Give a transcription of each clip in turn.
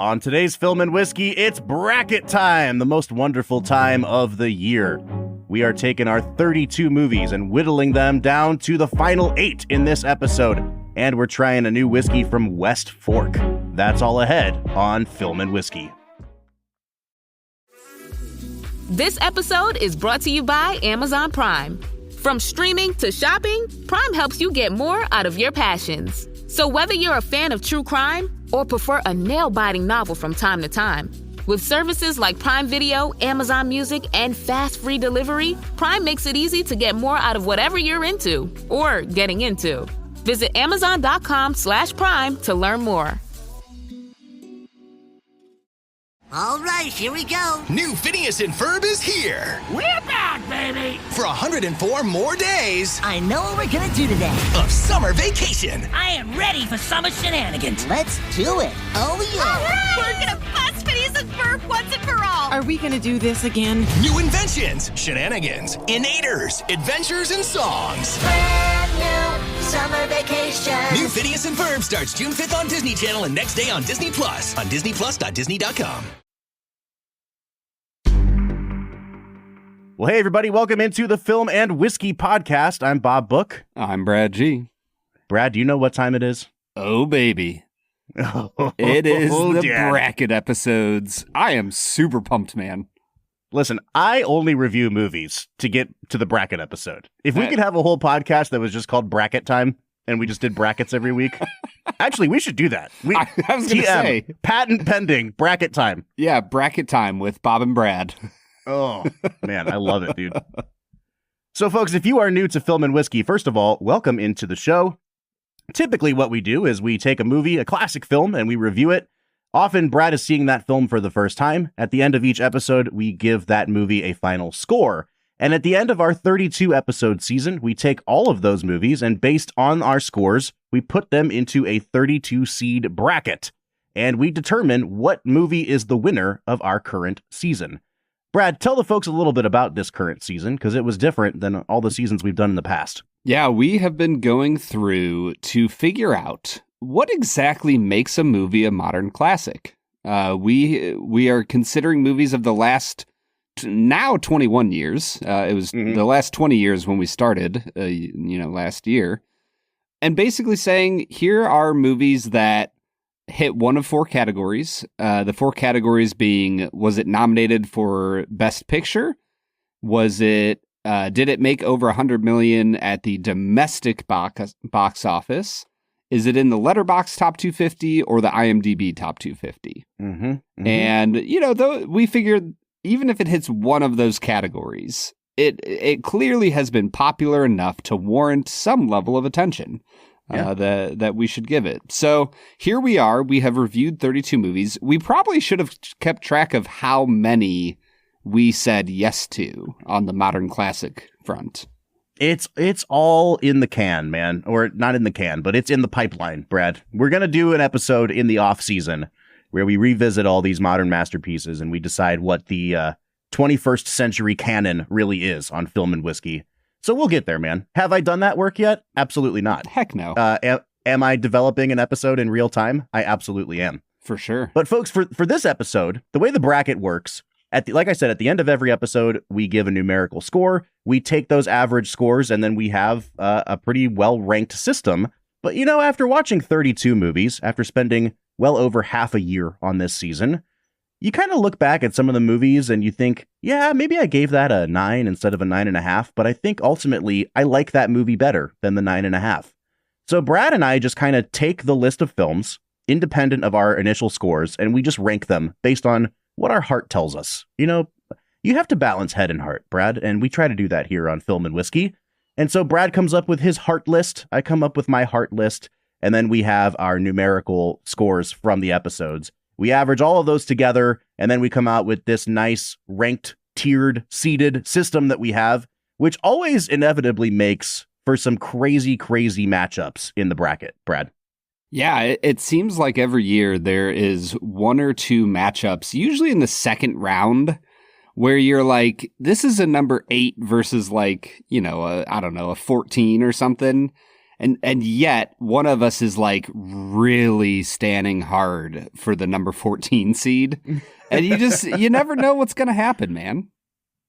On today's Film and Whiskey, it's bracket time, the most wonderful time of the year. We are taking our 32 movies and whittling them down to the final 8 in this episode. And we're trying a new whiskey from West Fork. That's all ahead on Film and Whiskey. This episode is brought to you by Amazon Prime. From streaming to shopping, Prime helps you get more out of your passions. So whether you're a fan of true crime or prefer a nail-biting novel from time to time, with services like Prime Video, Amazon Music, and fast free delivery, Prime makes it easy to get more out of whatever you're into or getting into. Visit Amazon.com/Prime to learn more. All right, here we go. New Phineas and Ferb is here. We're back, baby. For 104 more days I know what we're gonna do today. of summer vacation. I am ready for summer shenanigans. Let's do it. Oh, yeah. All right. We're gonna bust Phineas and Ferb once and for all. Are we gonna do this again? New inventions, shenanigans, innators, adventures, and songs. Brand new summer vacation. New Phineas and Ferb starts June 5th on Disney Channel and next day on Disney Plus on DisneyPlus.Disney.com. Well, hey, everybody, welcome into the Film and Whiskey podcast. I'm Bob Book. I'm Brad G. Brad, do you know what time it is? Oh, baby. It is the Dad. bracket episodes. I am super pumped, man. Listen, I only review movies to get to the bracket episode. If we could have a whole podcast that was just called Bracket Time and we just did brackets every week, actually, we should do that. I was going to say. Patent pending, Bracket Time. Yeah, bracket time with Bob and Brad. Oh, man, I love it, dude. So, folks, if you are new to Film and Whiskey, first of all, welcome into the show. Typically, what we do is we take a movie, a classic film, and we review it. Often, Brad is seeing that film for the first time. At the end of each episode, we give that movie a final score. And at the end of our 32-episode season, we take all of those movies, and based on our scores, we put them into a 32-seed bracket. And we determine what movie is the winner of our current season. Brad, tell the folks a little bit about this current season, because it was different than all the seasons we've done in the past. Yeah, we have been going through to figure out what exactly makes a movie a modern classic. We are considering movies of the last, now 21 years. It was the last 20 years when we started, last year. And basically saying, here are movies that hit one of 4 categories. The 4 categories being, was it nominated for Best Picture? Did it make over 100 million at the domestic box office? Is it in the Letterboxd Top 250 or the IMDb Top 250? And, though we figured even if it hits one of those categories, it clearly has been popular enough to warrant some level of attention. That we should give it. So here we are. We have reviewed 32 movies. We probably should have kept track of how many we said yes to on the modern classic front. It's all in the can, man. Or not in the can, but it's in the pipeline, Brad. We're going to do an episode in the off season where we revisit all these modern masterpieces and we decide what the 21st century canon really is on Film and Whiskey. So we'll get there, man. Have I done that work yet? Absolutely not. Heck no. Am I developing an episode in real time? I absolutely am. For sure. But folks, for this episode, the way the bracket works, like I said, at the end of every episode, we give a numerical score. We take those average scores, and then we have a pretty well-ranked system. But, after watching 32 movies, after spending well over half a year on this season, you kind of look back at some of the movies and you think, yeah, maybe I gave that a 9 instead of a 9.5, but I think ultimately I like that movie better than the 9.5. So Brad and I just kind of take the list of films, independent of our initial scores, and we just rank them based on what our heart tells us. You have to balance head and heart, Brad, and we try to do that here on Film and Whiskey. And so Brad comes up with his heart list, I come up with my heart list, and then we have our numerical scores from the episodes. We average all of those together, and then we come out with this nice ranked, tiered, seeded system that we have, which always inevitably makes for some crazy, crazy matchups in the bracket, Brad. Yeah, it seems like every year there is 1 or 2 matchups, usually in the second round, where you're like, this is a number 8 versus a 14 or something. And yet one of us is like really standing hard for the number 14 seed. And you never know what's going to happen, man.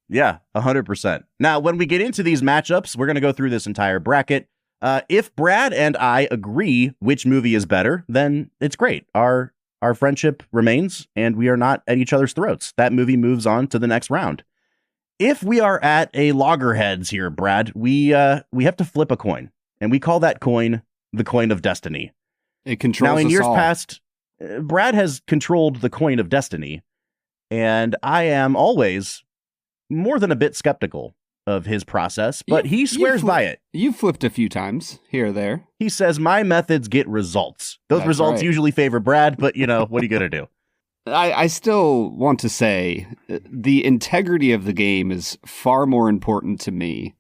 Yeah, 100%. Now, when we get into these matchups, we're going to go through this entire bracket. If Brad and I agree which movie is better, then it's great. Our friendship remains, and we are not at each other's throats. That movie moves on to the next round. If we are at a loggerheads here, Brad, we have to flip a coin, and we call that coin the coin of destiny. It controls us all. Now, in years past, Brad has controlled the coin of destiny, and I am always more than a bit skeptical of his process, but he swears by it. You've flipped a few times here or there. He says, my methods get results. Those results right. usually favor Brad, but, what are you going to do? I still want to say the integrity of the game is far more important to me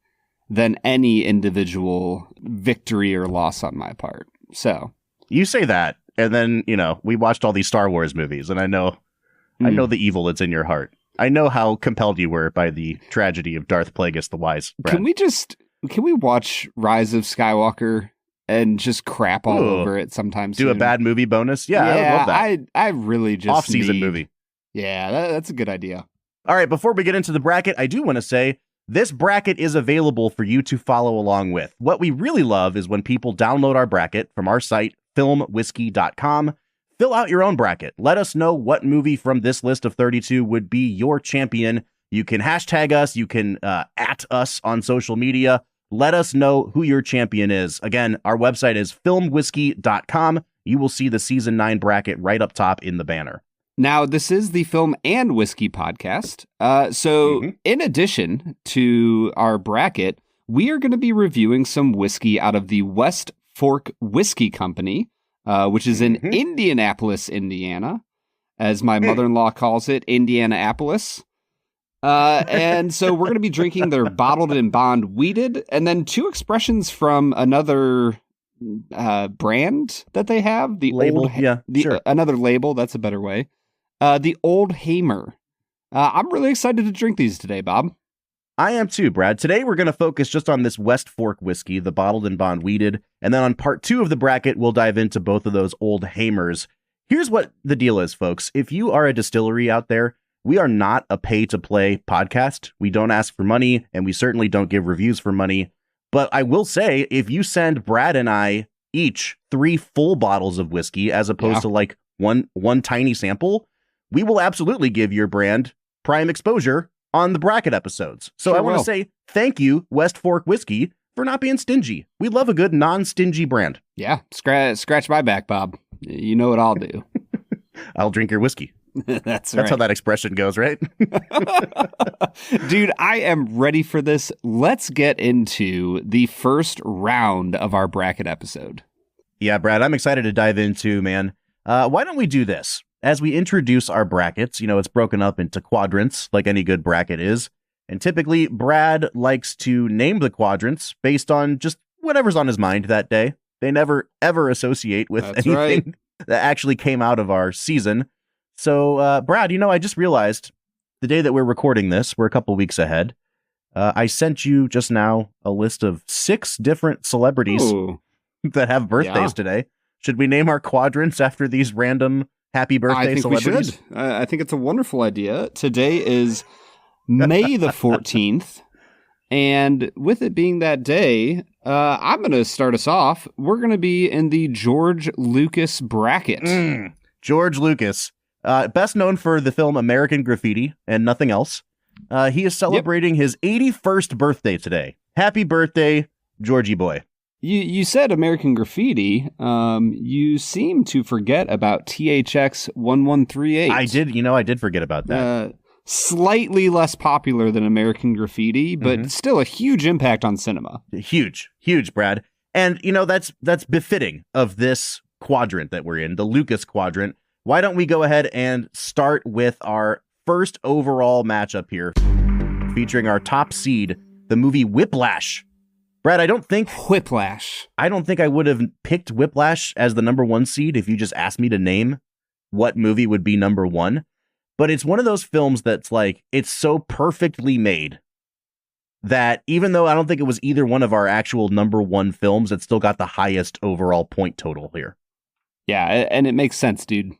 than any individual victory or loss on my part. So you say that, and then, we watched all these Star Wars movies, and I know the evil that's in your heart. I know how compelled you were by the tragedy of Darth Plagueis the Wise. Brad. Can we watch Rise of Skywalker and just crap all over it sometimes? Do soon? A bad movie bonus? Yeah, I would love that. I really just off-season movie. Yeah, that's a good idea. All right, before we get into the bracket, I do want to say this bracket is available for you to follow along with. What we really love is when people download our bracket from our site, filmwhiskey.com. Fill out your own bracket. Let us know what movie from this list of 32 would be your champion. You can hashtag us. You can at us on social media. Let us know who your champion is. Again, our website is filmwhiskey.com. You will see the season 9 bracket right up top in the banner. Now, this is the Film and Whiskey podcast. In addition to our bracket, we are going to be reviewing some whiskey out of the West Fork Whiskey Company, which is in Indianapolis, Indiana, as my mother-in-law calls it, Indianapolis. And so we're going to be drinking their bottled and bond wheated, and then 2 expressions from another brand that they have. The label, another label. That's a better way. The Old Hamer. I'm really excited to drink these today, Bob. I am too, Brad. Today we're going to focus just on this West Fork whiskey, the bottled and bond wheated, and then on part 2 of the bracket, we'll dive into both of those Old Hamers. Here's what the deal is, folks. If you are a distillery out there, we are not a pay-to-play podcast. We don't ask for money, and we certainly don't give reviews for money. But I will say, if you send Brad and I each 3 full bottles of whiskey, as opposed to like one tiny sample, we will absolutely give your brand prime exposure on the bracket episodes. So I want to say thank you, West Fork Whiskey, for not being stingy. We love a good non-stingy brand. Yeah, scratch my back, Bob. You know what I'll do. I'll drink your whiskey. That's how that expression goes, right? Dude, I am ready for this. Let's get into the first round of our bracket episode. Yeah, Brad, I'm excited to dive into, man. Why don't we do this? As we introduce our brackets, it's broken up into quadrants, like any good bracket is. And typically, Brad likes to name the quadrants based on just whatever's on his mind that day. They never, ever associate with anything that actually came out of our season. So, Brad, I just realized the day that we're recording this, we're a couple weeks ahead. I sent you just now a list of 6 different celebrities that have birthdays today. Should we name our quadrants after these random happy birthday celebrities? We should. I think it's a wonderful idea. Today is May the 14th. And with it being that day, I'm going to start us off. We're going to be in the George Lucas bracket. George Lucas. Best known for the film American Graffiti and nothing else. He is celebrating his 81st birthday today. Happy birthday, Georgie boy. You said American Graffiti. You seem to forget about THX 1138. I did. I did forget about that. Slightly less popular than American Graffiti, but still a huge impact on cinema. Huge, Brad. And that's befitting of this quadrant that we're in, the Lucas quadrant. Why don't we go ahead and start with our first overall matchup here, featuring our top seed, the movie Whiplash. Brad, I don't think I would have picked Whiplash as the number 1 seed if you just asked me to name what movie would be number 1. But it's one of those films that's like, it's so perfectly made that even though I don't think it was either one of our actual number one films, it still got the highest overall point total here. Yeah, and it makes sense, dude.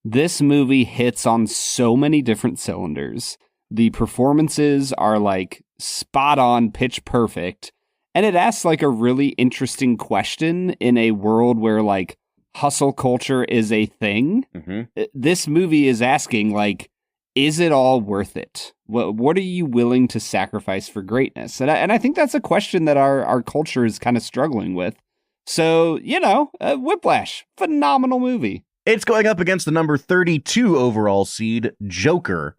This movie hits on so many different cylinders. The performances are like spot on, pitch perfect. And it asks like a really interesting question in a world where like hustle culture is a thing. Mm-hmm. This movie is asking like, is it all worth it? What are you willing to sacrifice for greatness? And I think that's a question that our culture is kind of struggling with. So, Whiplash, phenomenal movie. It's going up against the number 32 overall seed, Joker.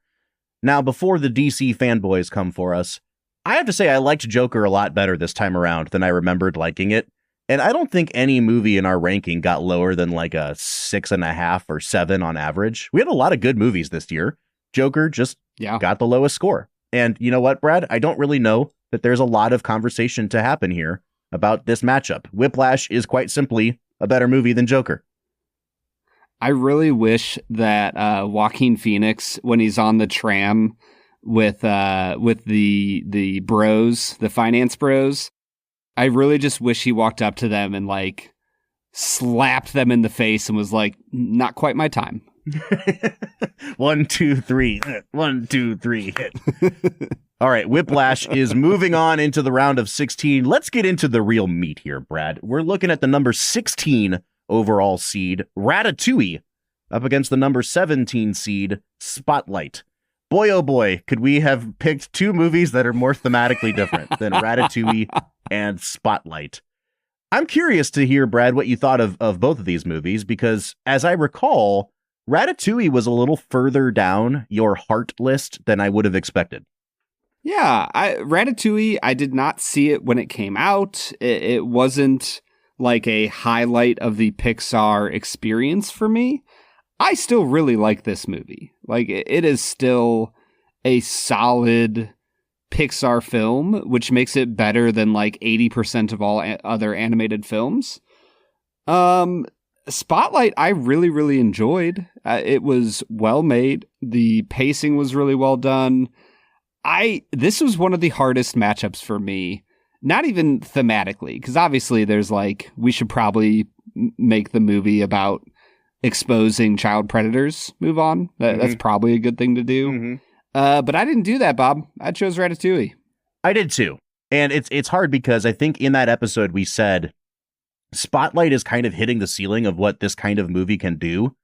Now, before the DC fanboys come for us, I have to say I liked Joker a lot better this time around than I remembered liking it. And I don't think any movie in our ranking got lower than like a 6.5 or 7 on average. We had a lot of good movies this year. Joker just got the lowest score. And you know what, Brad? I don't really know that there's a lot of conversation to happen here about this matchup. Whiplash is quite simply a better movie than Joker. I really wish that Joaquin Phoenix, when he's on the tram with the bros, the finance bros, I really just wish he walked up to them and like slapped them in the face and was like, "Not quite my time." 1, 2, 3. 1, 2, 3. All right, Whiplash is moving on into the round of 16. Let's get into the real meat here, Brad. We're looking at the number 16 overall seed, Ratatouille, up against the number 17 seed, Spotlight. Boy, oh boy, could we have picked two movies that are more thematically different than Ratatouille and Spotlight. I'm curious to hear, Brad, what you thought of both of these movies, because as I recall, Ratatouille was a little further down your heart list than I would have expected. Yeah, Ratatouille, I did not see it when it came out. It wasn't like a highlight of the Pixar experience for me. I still really like this movie. Like, it is still a solid Pixar film, which makes it better than like 80% of all other animated films. Spotlight, I really, really enjoyed. It was well made. The pacing was really well done. This was one of the hardest matchups for me. Not even thematically, because obviously there's like, we should probably make the movie about exposing child predators. Move on. That's probably a good thing to do. Mm-hmm. But I didn't do that, Bob. I chose Ratatouille. I did too. And it's hard because I think in that episode we said Spotlight is kind of hitting the ceiling of what this kind of movie can do.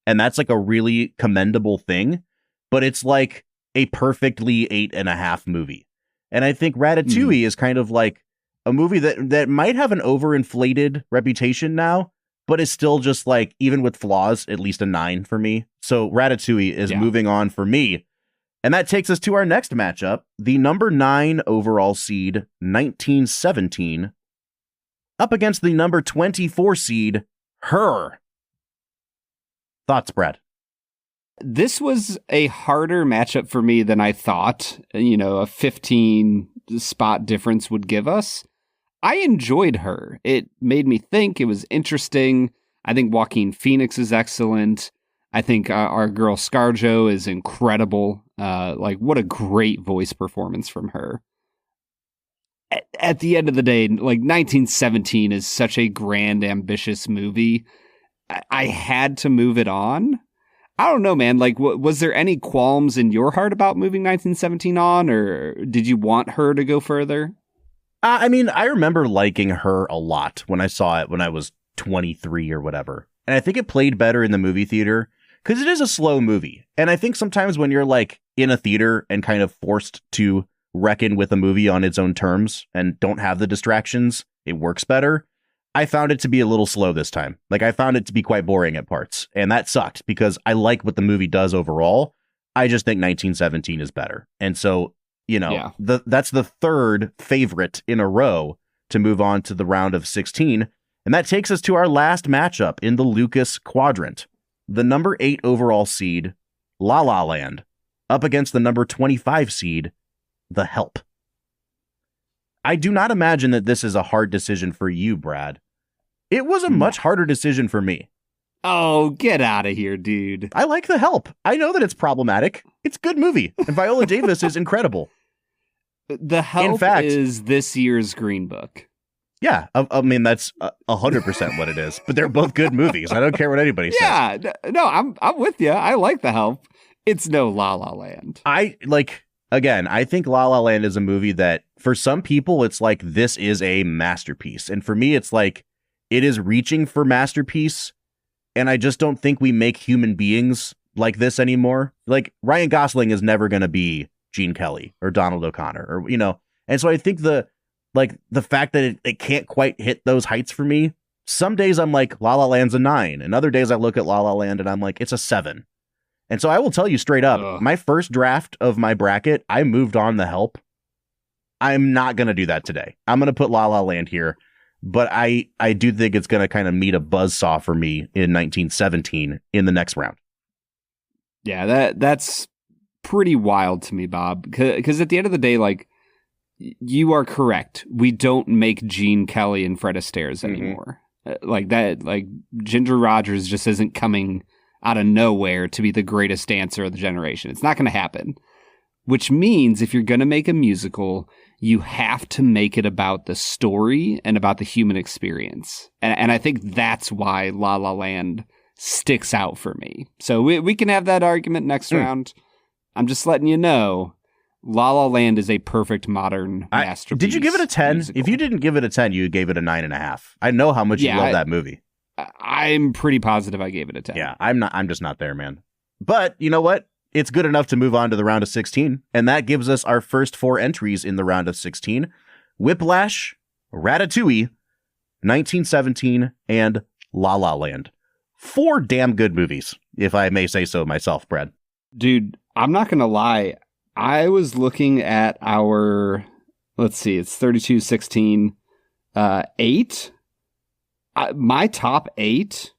And that's like a really commendable thing. But it's like a perfectly 8.5 movie. And I think Ratatouille is kind of like a movie that might have an overinflated reputation now, but is still just like, even with flaws, at least a 9 for me. So Ratatouille is moving on for me. And that takes us to our next matchup, the number 9 overall seed, 1917, up against the number 24 seed, Her. Thoughts, Brad? This was a harder matchup for me than I thought, a 15 spot difference would give us. I enjoyed Her. It made me think. It was interesting. I think Joaquin Phoenix is excellent. I think our girl ScarJo is incredible. What a great voice performance from her. At the end of the day, like 1917 is such a grand, ambitious movie. I had to move it on. I don't know, man. Like, was there any qualms in your heart about moving 1917 on, or did you want Her to go further? I mean, I remember liking Her a lot when I saw it when I was 23 or whatever. And I think it played better in the movie theater because it is a slow movie. And I think sometimes when you're like in a theater and kind of forced to reckon with a movie on its own terms and don't have the distractions, it works better. I found it to be a little slow this time. Like, I found it to be quite boring at parts. And that sucked because I like what the movie does overall. I just think 1917 is better. And so, that's the third favorite in a row to move on to the round of 16. And that takes us to our last matchup in the Lucas quadrant. The number 8 overall seed, La La Land, up against the number 25 seed, The Help. I do not imagine that this is a hard decision for you, Brad. It was a much harder decision for me. Oh, get out of here, dude. I like The Help. I know that it's problematic. It's a good movie. And Viola Davis is incredible. The Help In fact, is this year's Green Book. Yeah, I mean that's 100% what it is. But they're both good movies. I don't care what anybody says. Yeah, no, I'm with you. I like The Help. It's no La La Land. I think La La Land is a movie that for some people it's like this is a masterpiece, and for me it's like it is reaching for masterpiece, and I just don't think we make human beings like this anymore. Like Ryan Gosling is never going to be Gene Kelly or Donald O'Connor, or and so I think the fact that it can't quite hit those heights for me. Some days I'm like La La Land's a 9, and other days I look at La La Land and I'm like it's a 7. And so I will tell you straight up, my first draft of my bracket, I moved on The Help. I'm not going to do that today. I'm going to put La La Land here, but I do think it's going to kind of meet a buzzsaw for me in 1917 in the next round. Yeah, that's pretty wild to me, Bob, because at the end of the day, like, you are correct. We don't make Gene Kelly and Fred Astaire's anymore. Like that, like Ginger Rogers just isn't coming out of nowhere to be the greatest dancer of the generation. It's not going to happen. Which means if you're going to make a musical, you have to make it about the story and about the human experience. And I think that's why La La Land sticks out for me. So we can have that argument next round. I'm just letting you know, La La Land is a perfect modern masterpiece. Did you give it a 10? Musical. If you didn't give it a 10, you gave it a 9.5. I know how much you love that movie. I'm pretty positive I gave it a 10. Yeah, I'm just not there, man. But you know what? It's good enough to move on to the round of 16, and that gives us our first 4 entries in the round of 16. Whiplash, Ratatouille, 1917, and La La Land. 4 damn good movies, if I may say so myself, Brad. Dude, I'm not going to lie. I was looking at our, let's see, it's 32, 16, 8. My top 8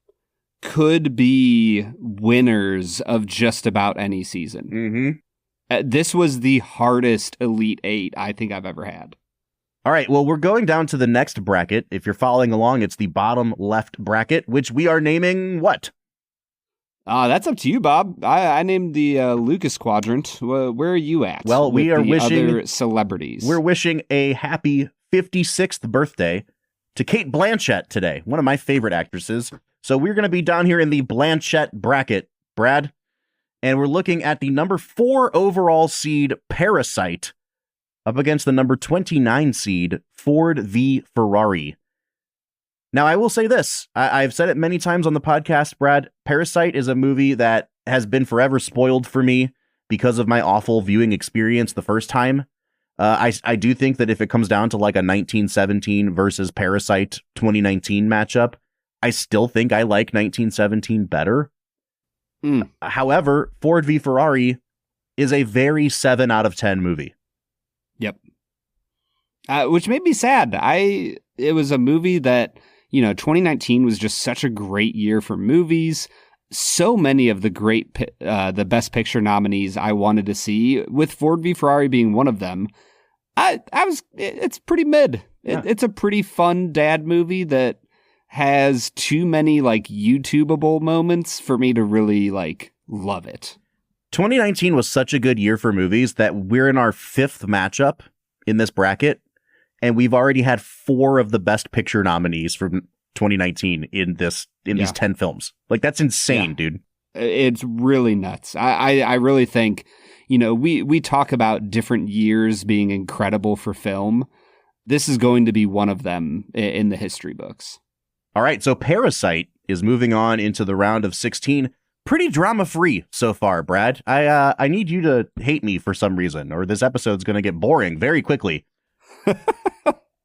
could be winners of just about any season. This was the hardest Elite 8 I think I've ever had. All right, well, we're going down to the next bracket. If you're following along, it's the bottom left bracket, which we are naming what? That's up to you, Bob. I named the Lucas Quadrant. Where are you at? Well, we are wishing other celebrities. We're wishing a happy 56th birthday to Cate Blanchett today, one of my favorite actresses. So we're going to be down here in the Blanchett bracket, Brad, and we're looking at the number 4 overall seed Parasite up against the number 29 seed Ford v Ferrari. Now, I will say this. I've said it many times on the podcast, Brad. Parasite is a movie that has been forever spoiled for me because of my awful viewing experience the first time. I do think that if it comes down to like a 1917 versus Parasite 2019 matchup, I still think I like 1917 better. However, Ford v Ferrari is a very 7 out of 10 movie. Yep. Which made me sad. It was a movie that, 2019 was just such a great year for movies. So many of the Best Picture nominees I wanted to see, with Ford v Ferrari being one of them. It's pretty mid. Yeah. It's a pretty fun dad movie that has too many like YouTubeable moments for me to really like love it. 2019 was such a good year for movies that we're in our 5th matchup in this bracket, and we've already had 4 of the Best Picture nominees from 2019 in these 10 films. Like, that's insane, dude. It's really nuts. I really think, we talk about different years being incredible for film. This is going to be one of them in the history books. All right, so Parasite is moving on into the round of 16. Pretty drama-free so far, Brad. I need you to hate me for some reason, or this episode's going to get boring very quickly.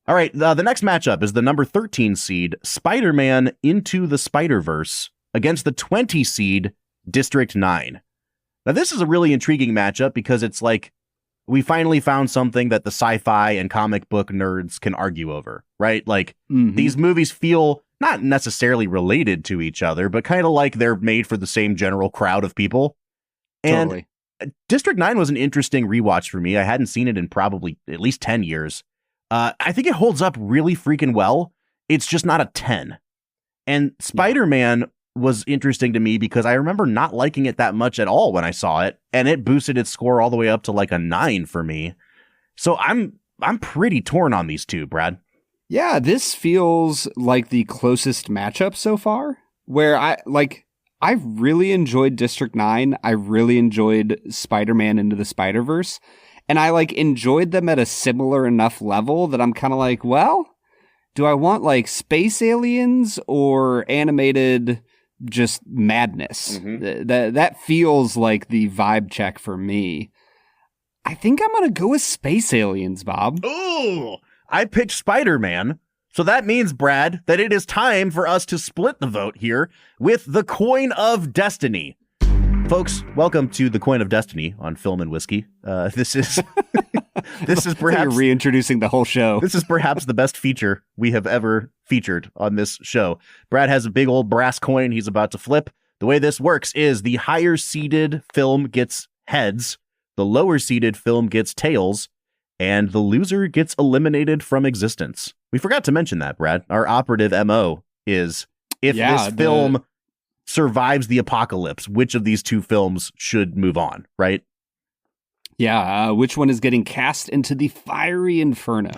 All right, the next matchup is the number 13 seed, Spider-Man Into the Spider-Verse, against the 20 seed, District 9. Now, this is a really intriguing matchup because it's like we finally found something that the sci-fi and comic book nerds can argue over, right? Like, these movies feel not necessarily related to each other, but kind of like they're made for the same general crowd of people. And Totally. District 9 was an interesting rewatch for me. I hadn't seen it in probably at least 10 years. I think it holds up really freaking well. It's just not a 10. And Spider-Man was interesting to me because I remember not liking it that much at all when I saw it, and it boosted its score all the way up to like a 9 for me. So I'm pretty torn on these two, Brad. Yeah, this feels like the closest matchup so far, where I really enjoyed District 9. I really enjoyed Spider-Man Into the Spider-Verse. And I enjoyed them at a similar enough level that I'm kind of like, well, do I want space aliens or animated just madness? Mm-hmm. That feels like the vibe check for me. I think I'm going to go with space aliens, Bob. Ooh, I picked Spider-Man. So that means, Brad, that it is time for us to split the vote here with the Coin of Destiny. Folks, welcome to the Coin of Destiny on Film and Whiskey. This is perhaps you're reintroducing the whole show. This is perhaps the best feature we have ever featured on this show. Brad has a big old brass coin he's about to flip. The way this works is the higher seeded film gets heads, the lower seeded film gets tails, and the loser gets eliminated from existence. We forgot to mention that, Brad. Our operative MO is if this film survives the apocalypse, which of these two films should move on, right? Yeah, which one is getting cast into the fiery inferno?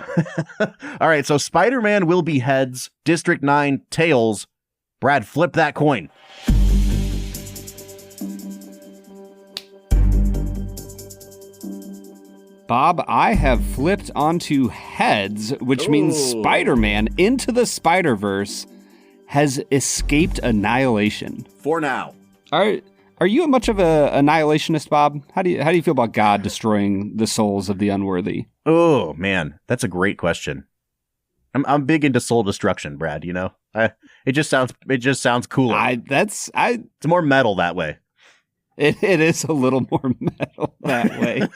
All right, so Spider-Man will be heads, District 9 tails. Brad, flip that coin. Bob, I have flipped onto heads, which means Spider-Man Into the Spider-Verse has escaped annihilation. For now. Are you much of a annihilationist, Bob? How do you feel about God destroying the souls of the unworthy? Oh man, that's a great question. I'm big into soul destruction, Brad. You know, it just sounds cooler. It's more metal that way. It is a little more metal that way.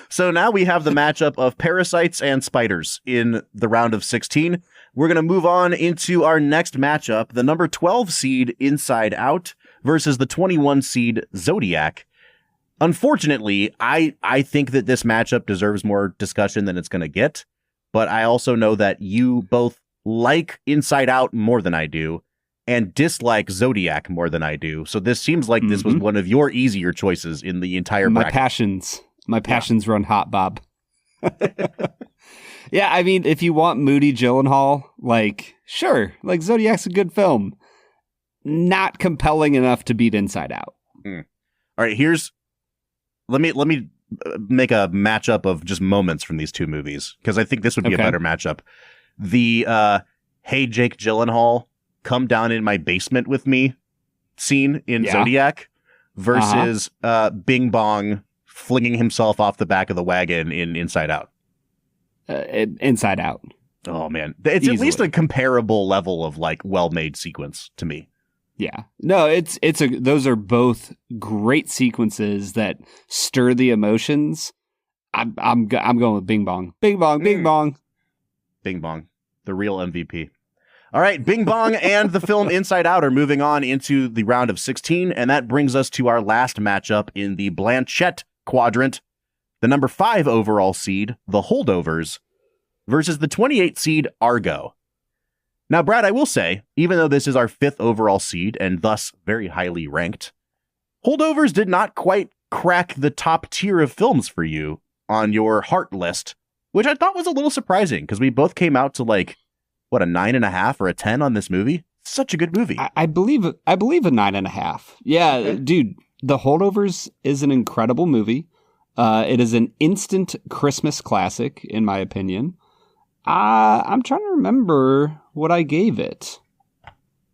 So now we have the matchup of parasites and spiders in the round of 16. We're going to move on into our next matchup, the number 12 seed Inside Out versus the 21 seed Zodiac. Unfortunately, I think that this matchup deserves more discussion than it's going to get, but I also know that you both like Inside Out more than I do and dislike Zodiac more than I do. So this seems like this was one of your easier choices in the entire bracket. My passions run hot, Bob. Yeah, I mean, if you want moody Gyllenhaal, sure, Zodiac's a good film. Not compelling enough to beat Inside Out. All right, let me make a matchup of just moments from these two movies, because I think this would be a better matchup. The hey Jake Gyllenhaal, come down in my basement with me scene in Zodiac versus Bing Bong flinging himself off the back of the wagon in Inside Out. Inside Out. Oh man, it's easily. At least a comparable level of well-made sequence to me. Yeah, no, those are both great sequences that stir the emotions. I'm going with Bing Bong, Bing Bong, Bing Bong, Bing Bong, the real MVP. All right, Bing Bong and the film Inside Out are moving on into the round of 16, and that brings us to our last matchup in the Blanchett quadrant. The number 5 overall seed, The Holdovers, versus the 28 seed Argo. Now, Brad, I will say, even though this is our 5th overall seed and thus very highly ranked, Holdovers did not quite crack the top tier of films for you on your heart list, which I thought was a little surprising because we both came out to a 9.5 or a 10 on this movie. Such a good movie. I believe a 9.5. Yeah, okay. Dude, The Holdovers is an incredible movie. It is an instant Christmas classic, in my opinion. I'm trying to remember what I gave it.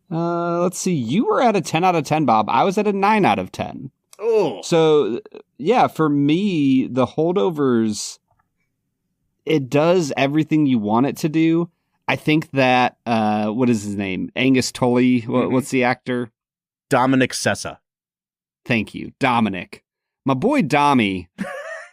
Let's see. You were at a 10 out of 10, Bob. I was at a 9 out of 10. Oh. So, yeah, for me, The Holdovers, it does everything you want it to do. I think that, what is his name? Angus Tully. What's the actor? Dominic Sessa. Thank you. Dominic. My boy Dommy,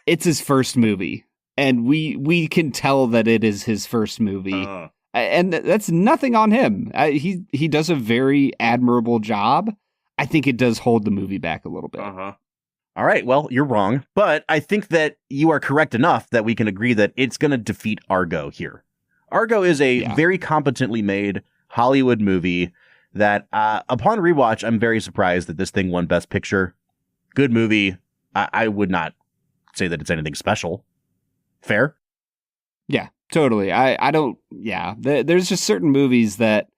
it's his first movie. And we can tell that it is his first movie. And that's nothing on him. He does a very admirable job. I think it does hold the movie back a little bit. All right, well, you're wrong. But I think that you are correct enough that we can agree that it's going to defeat Argo here. Argo is a very competently made Hollywood movie that, upon rewatch, I'm very surprised that this thing won Best Picture. Good movie. I would not say that it's anything special, Fair? Yeah, totally. I don't, yeah. There's just certain movies that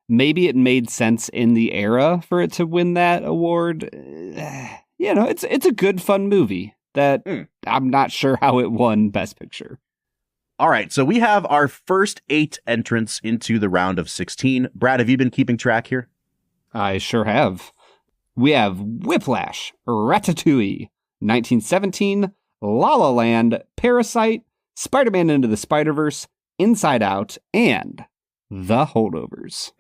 maybe it made sense in the era for it to win that award. It's a good, fun movie that I'm not sure how it won Best Picture. All right, so we have our first 8 entrants into the round of 16. Brad, have you been keeping track here? I sure have. We have Whiplash, Ratatouille, 1917, La La Land, Parasite, Spider-Man Into the Spider-Verse, Inside Out, and The Holdovers.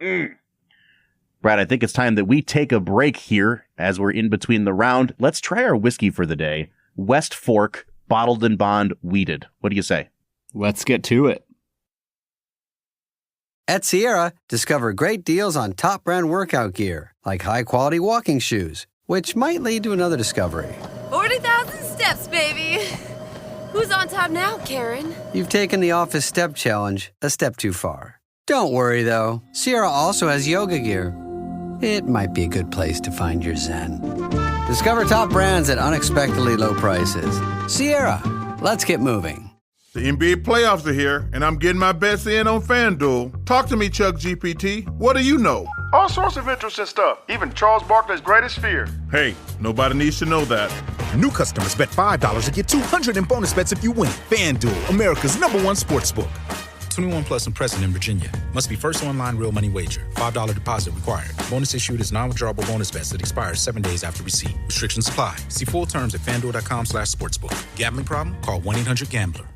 Brad, I think it's time that we take a break here as we're in between the round. Let's try our whiskey for the day. West Fork, bottled and bond, weeded. What do you say? Let's get to it. At Sierra, discover great deals on top brand workout gear, like high-quality walking shoes, which might lead to another discovery. 40,000 steps, baby. Who's on top now, Karen? You've taken the office step challenge a step too far. Don't worry, though. Sierra also has yoga gear. It might be a good place to find your zen. Discover top brands at unexpectedly low prices. Sierra, let's get moving. The NBA playoffs are here, and I'm getting my bets in on FanDuel. Talk to me, Chuck GPT. What do you know? All sorts of interesting stuff, even Charles Barkley's greatest fear. Hey, nobody needs to know that. New customers bet $5 and get $200 in bonus bets if you win. FanDuel, America's #1 sportsbook. 21 plus and present in Virginia. Must be first online real money wager. $5 deposit required. Bonus issued is non-withdrawable bonus bets that expires 7 days after receipt. Restrictions apply. See full terms at FanDuel.com/sportsbook. Gambling problem? Call 1-800-GAMBLER.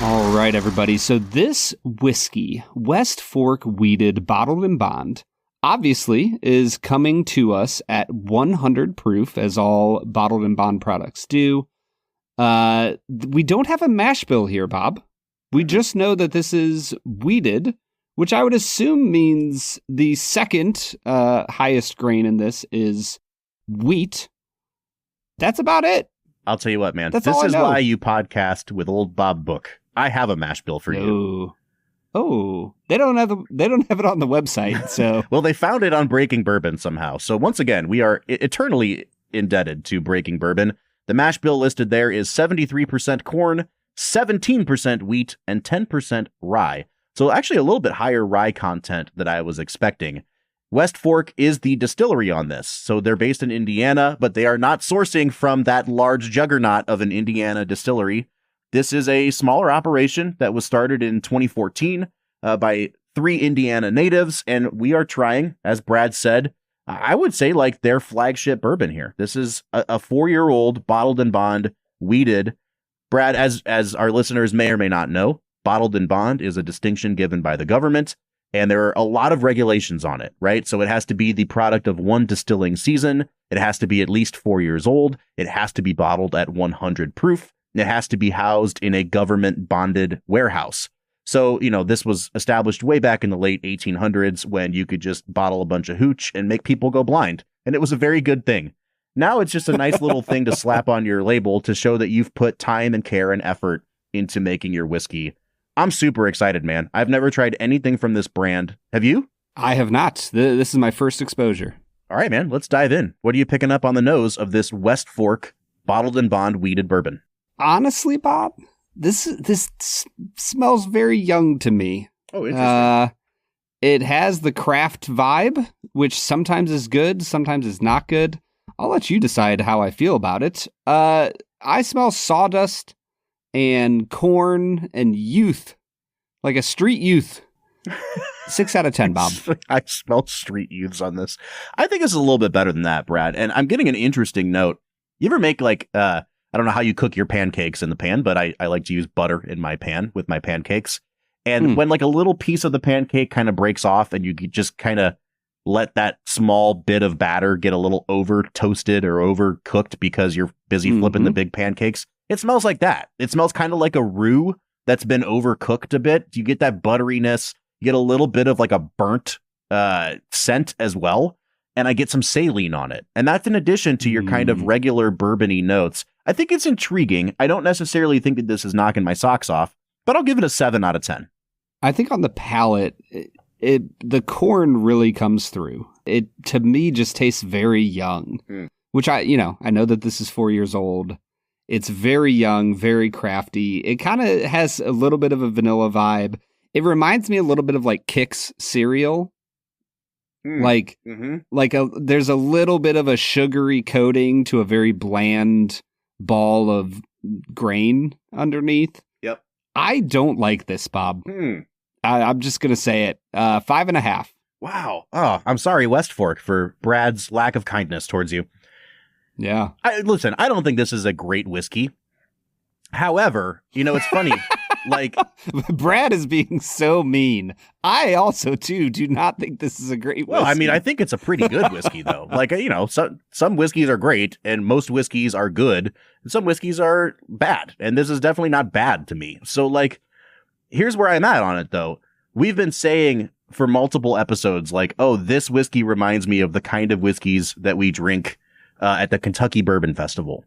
All right, everybody. So this whiskey, West Fork Weeded Bottled and Bond, obviously is coming to us at 100 proof, as all bottled and bond products do. We don't have a mash bill here, Bob. We just know that this is weeded, which I would assume means the second highest grain in this is wheat. That's about it. I'll tell you what, man. That's this all I is know. why you podcast with old Bob Book. I have a mash bill for you. Oh, they don't have it on the website. So well, they found it on Breaking Bourbon somehow. So once again, we are eternally indebted to Breaking Bourbon. The mash bill listed there is 73% corn, 17% wheat, and 10% rye. So actually a little bit higher rye content than I was expecting. West Fork is the distillery on this. So they're based in Indiana, but they are not sourcing from that large juggernaut of an Indiana distillery. This is a smaller operation that was started in 2014 by 3 Indiana natives, and we are trying, as Brad said, I would say like their flagship bourbon here. This is a 4-year-old bottled and bond weeded. Brad, as our listeners may or may not know, bottled and bond is a distinction given by the government, and there are a lot of regulations on it, right? So it has to be the product of 1 distilling season. It has to be at least 4 years old. It has to be bottled at 100 proof. It has to be housed in a government bonded warehouse. So, this was established way back in the late 1800s when you could just bottle a bunch of hooch and make people go blind. And it was a very good thing. Now it's just a nice little thing to slap on your label to show that you've put time and care and effort into making your whiskey. I'm super excited, man. I've never tried anything from this brand. Have you? I have not. This is my first exposure. All right, man, let's dive in. What are you picking up on the nose of this West Fork bottled and bond weeded bourbon? Honestly, Bob, this smells very young to me. Oh, interesting. It has the craft vibe, which sometimes is good, sometimes is not good. I'll let you decide how I feel about it. I smell sawdust and corn and youth, like a street youth. 6 out of 10, Bob. I smell street youths on this. I think it's a little bit better than that, Brad. And I'm getting an interesting note. You ever make I don't know how you cook your pancakes in the pan, but I like to use butter in my pan with my pancakes. And when like a little piece of the pancake kind of breaks off and you just kind of let that small bit of batter get a little over toasted or overcooked because you're busy flipping the big pancakes, it smells like that. It smells kind of like a roux that's been overcooked a bit. You get that butteriness. You get a little bit of like a burnt scent as well. And I get some saline on it. And that's in addition to your kind of regular bourbon-y notes. I think it's intriguing. I don't necessarily think that this is knocking my socks off, but I'll give it a 7 out of 10. I think on the palate, the corn really comes through. It, to me, just tastes very young. which I know that this is 4 years old. It's very young, very crafty. It kind of has a little bit of a vanilla vibe. It reminds me a little bit of like Kix cereal. There's a little bit of a sugary coating to a very bland ball of grain underneath. Yep. I don't like this, Bob. I'm just going to say it. 5.5. Wow. Oh, I'm sorry, West Fork, for Brad's lack of kindness towards you. Yeah. Listen, I don't think this is a great whiskey. However, it's funny. Like, Brad is being so mean. I also, too, do not think this is a great whiskey. Well, I mean, I think it's a pretty good whiskey, though. Like, some whiskeys are great, and most whiskeys are good, and some whiskeys are bad. And this is definitely not bad to me. So, like, here's where I'm at on it, though. We've been saying for multiple episodes, like, oh, this whiskey reminds me of the kind of whiskeys that we drink at the Kentucky Bourbon Festival.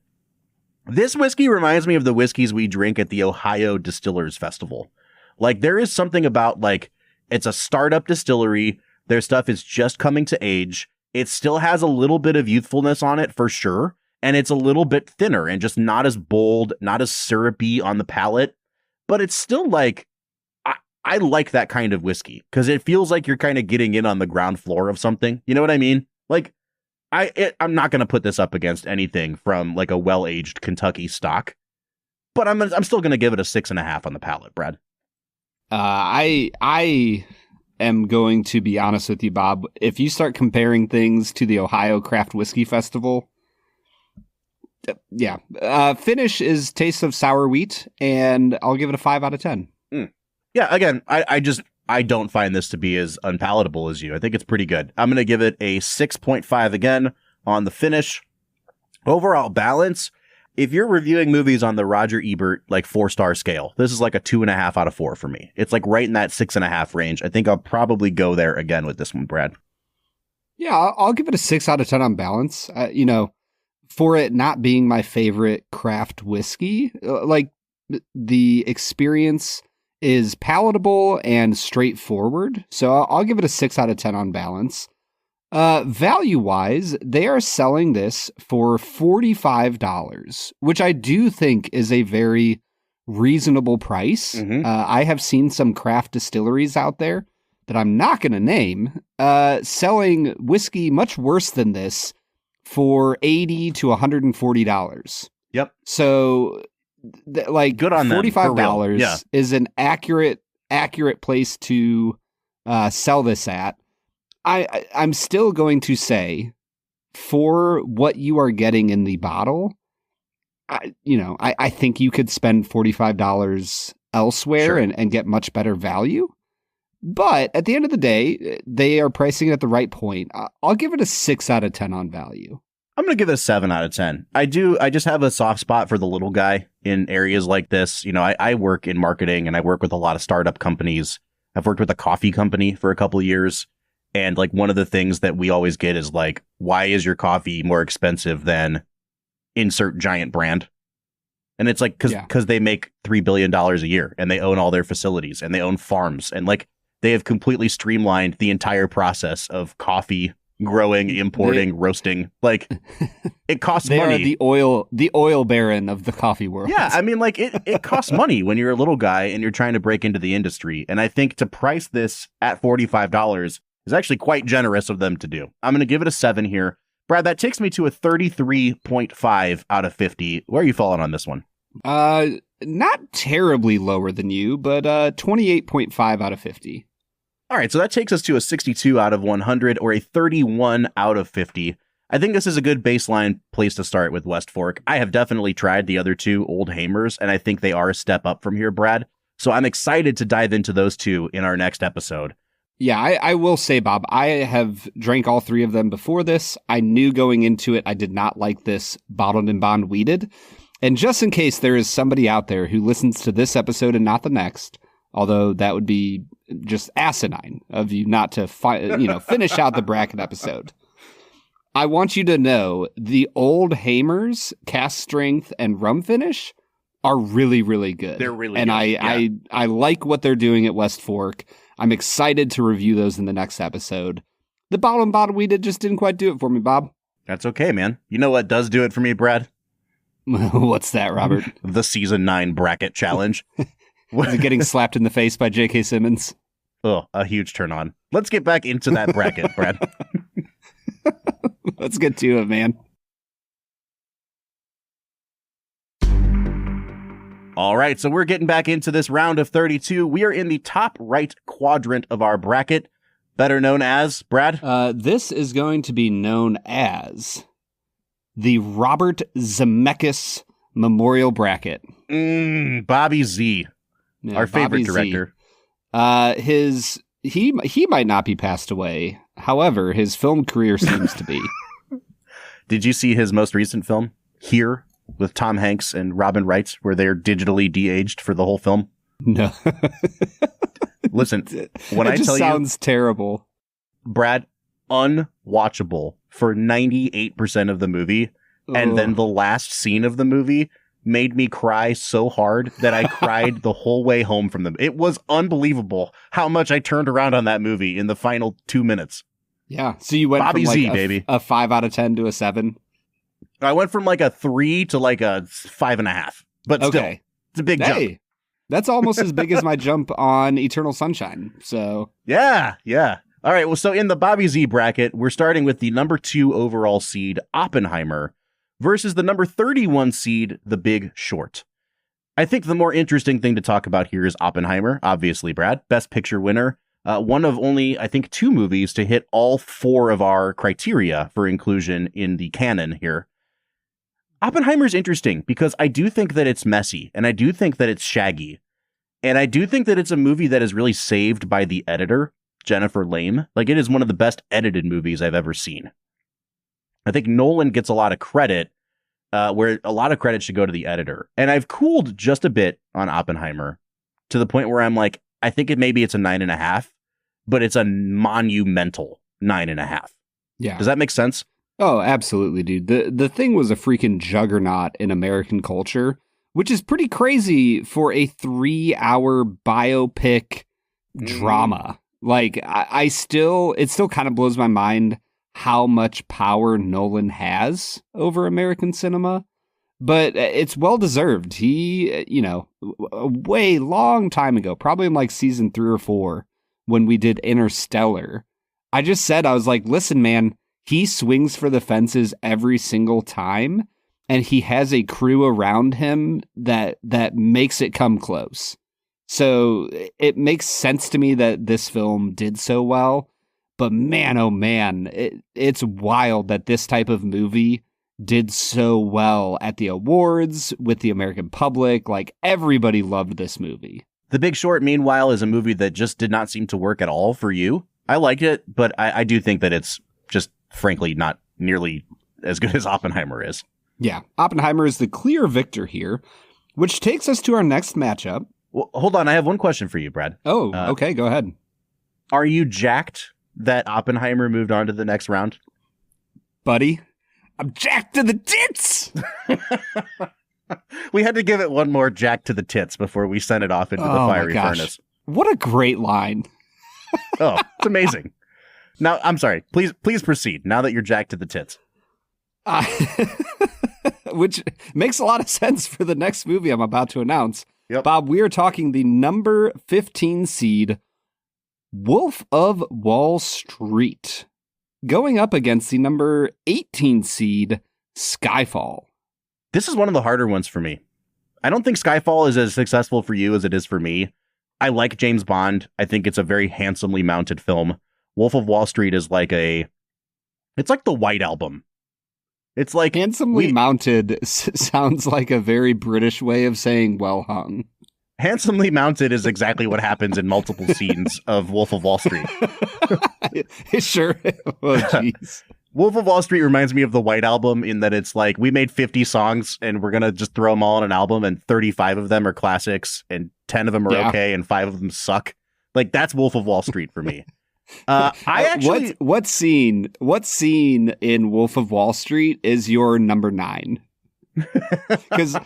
This whiskey reminds me of the whiskeys we drink at the Ohio Distillers Festival. Like, there is something about, like, it's a startup distillery. Their stuff is just coming to age. It still has a little bit of youthfulness on it, for sure. And it's a little bit thinner and just not as bold, not as syrupy on the palate. But it's still, like, I like that kind of whiskey because it feels like you're kind of getting in on the ground floor of something. You know what I mean? Like, I'm not going to put this up against anything from like a well-aged Kentucky stock, but I'm still going to give it a 6.5 on the palate, Brad. I am going to be honest with you, Bob. If you start comparing things to the Ohio Craft Whiskey Festival, finish is Taste of Sour Wheat, and I'll give it a 5 out of 10. Yeah, again, I don't find this to be as unpalatable as you. I think it's pretty good. I'm going to give it a 6.5 again on the finish. Overall balance, if you're reviewing movies on the Roger Ebert, like 4-star scale, this is like a 2.5 out of 4 for me. It's like right in that 6.5 range. I think I'll probably go there again with this one, Brad. Yeah, I'll give it a 6 out of 10 on balance. For it not being my favorite craft whiskey, like the experience is palatable and straightforward. So I'll give it a 6 out of 10 on balance. Value-wise, they are selling this for $45, which I do think is a very reasonable price. I have seen some craft distilleries out there that I'm not going to name selling whiskey much worse than this for $80 to $140. Yep. So like good on them. $45 is an accurate place to sell this at. I'm still going to say, for what you are getting in the bottle, I think you could spend $45 elsewhere and get much better value. But at the end of the day, they are pricing it at the right point. I'll give it a 6 out of 10 on value. I'm going to give it a 7 out of 10. I just have a soft spot for the little guy in areas like this. I work in marketing and I work with a lot of startup companies. I've worked with a coffee company for a couple of years. And like one of the things that we always get is like, why is your coffee more expensive than insert giant brand? And it's like, because they make $3 billion a year and they own all their facilities and they own farms. And like they have completely streamlined the entire process of coffee growing, importing, roasting. Like it costs money. They are the oil baron of the coffee world. Yeah, I mean, like it costs money when you're a little guy and you're trying to break into the industry. And I think to price this at $45 is actually quite generous of them to do. I'm going to give it a 7 here. Brad, that takes me to a 33.5 out of 50. Where are you falling on this one? Not terribly lower than you, but 28.5 out of 50. All right, so that takes us to a 62 out of 100 or a 31 out of 50. I think this is a good baseline place to start with West Fork. I have definitely tried the other two Old Hamers, and I think they are a step up from here, Brad. So I'm excited to dive into those two in our next episode. Yeah, I will say, Bob, I have drank all 3 of them before this. I knew going into it I did not like this bottled and bond weeded. And just in case there is somebody out there who listens to this episode and not the next, although that would be just asinine of you not to finish out the bracket episode. I want you to know the Old Hamers cast strength and rum finish are really, really good. They're really and good. I like what they're doing at West Fork. I'm excited to review those in the next episode. The bottle and bottle we did just didn't quite do it for me, Bob. That's okay, man. You know what does do it for me, Brad? What's that, Robert? The season 9 bracket challenge. Is it getting slapped in the face by J.K. Simmons? Oh, a huge turn on. Let's get back into that bracket, Brad. Let's get to it, man. All right, so we're getting back into this round of 32. We are in the top right quadrant of our bracket, better known as, Brad? This is going to be known as the Robert Zemeckis Memorial Bracket. Bobby Z, Yeah, our Bobby favorite director. He might not be passed away. However, his film career seems to be. Did you see his most recent film, Here, with Tom Hanks and Robin Wright, where they're digitally de-aged for the whole film? No. Listen, when I tell you, sounds terrible. Brad, unwatchable for 98% of the movie. And then the last scene of the movie made me cry so hard that I cried the whole way home from them. It was unbelievable how much I turned around on that movie in the final 2 minutes. Yeah. So you went Bobby from Z, baby. a 5 out of 10 to a 7? I went from like a 3 to like a 5.5. But still, it's a big jump. That's almost as big as my jump on Eternal Sunshine. So Yeah. All right, well, so in the Bobby Z bracket, we're starting with the number 2 overall seed, Oppenheimer, versus the number 31 seed, The Big Short. I think the more interesting thing to talk about here is Oppenheimer, obviously, Brad. Best Picture winner. One of only, I think, 2 movies to hit all 4 of our criteria for inclusion in the canon here. Oppenheimer's interesting because I do think that it's messy, and I do think that it's shaggy, and I do think that it's a movie that is really saved by the editor, Jennifer Lame. Like, it is one of the best edited movies I've ever seen. I think Nolan gets a lot of credit, where a lot of credit should go to the editor. And I've cooled just a bit on Oppenheimer to the point where I'm like, I think maybe it's a 9.5, but it's a monumental 9.5. Yeah. Does that make sense? Oh, absolutely, dude. The thing was a freaking juggernaut in American culture, which is pretty crazy for a 3-hour biopic drama. Like, it still kind of blows my mind how much power Nolan has over American cinema, but it's well deserved. He, a way long time ago, probably in like season 3 or 4, when we did Interstellar, I was like, listen, man, he swings for the fences every single time, and he has a crew around him that makes it come close. So it makes sense to me that this film did so well, but man, oh man, it's wild that this type of movie did so well at the awards with the American public. Like, everybody loved this movie. The Big Short, meanwhile, is a movie that just did not seem to work at all for you. I liked it, but I do think that it's just, frankly, not nearly as good as Oppenheimer is. Yeah, Oppenheimer is the clear victor here, which takes us to our next matchup. Well, hold on, I have one question for you, Brad. Oh, okay, go ahead. Are you jacked that Oppenheimer moved on to the next round? Buddy, I'm jacked to the tits! We had to give it one more jack to the tits before we sent it off into the fiery furnace. What a great line. Oh, it's amazing. Now, I'm sorry. Please proceed now that you're jacked to the tits. Which makes a lot of sense for the next movie I'm about to announce. Yep. Bob, we are talking the number 15 seed, Wolf of Wall Street, going up against the number 18 seed, Skyfall. This is one of the harder ones for me. I don't think Skyfall is as successful for you as it is for me. I like James Bond. I think it's a very handsomely mounted film. Wolf of Wall Street is like it's like the White Album. It's like handsomely mounted sounds like a very British way of saying well hung. Handsomely mounted is exactly what happens in multiple scenes of Wolf of Wall Street. Sure. Oh, jeez. Wolf of Wall Street reminds me of the White Album in that it's like we made 50 songs and we're going to just throw them all on an album, and 35 of them are classics and 10 of them are okay and 5 of them suck. Like, that's Wolf of Wall Street for me. What scene in Wolf of Wall Street is your number 9? Because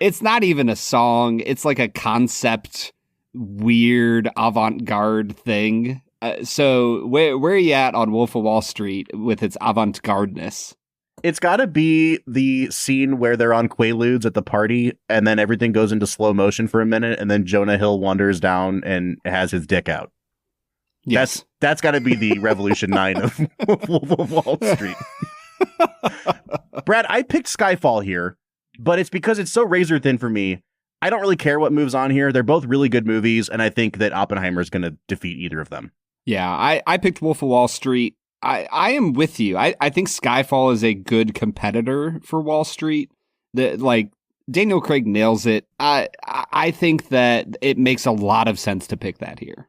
it's not even a song. It's like a concept, weird avant-garde thing. So where are you at on Wolf of Wall Street with its avant-gardeness? It's got to be the scene where they're on Quaaludes at the party, and then everything goes into slow motion for a minute, and then Jonah Hill wanders down and has his dick out. Yes. That's got to be the Revolution 9 of Wolf of Wall Street. Brad, I picked Skyfall here, but it's because it's so razor thin for me. I don't really care what moves on here. They're both really good movies, and I think that Oppenheimer is going to defeat either of them. Yeah, I picked Wolf of Wall Street. I am with you. I think Skyfall is a good competitor for Wall Street. Daniel Craig nails it. I think that it makes a lot of sense to pick that here.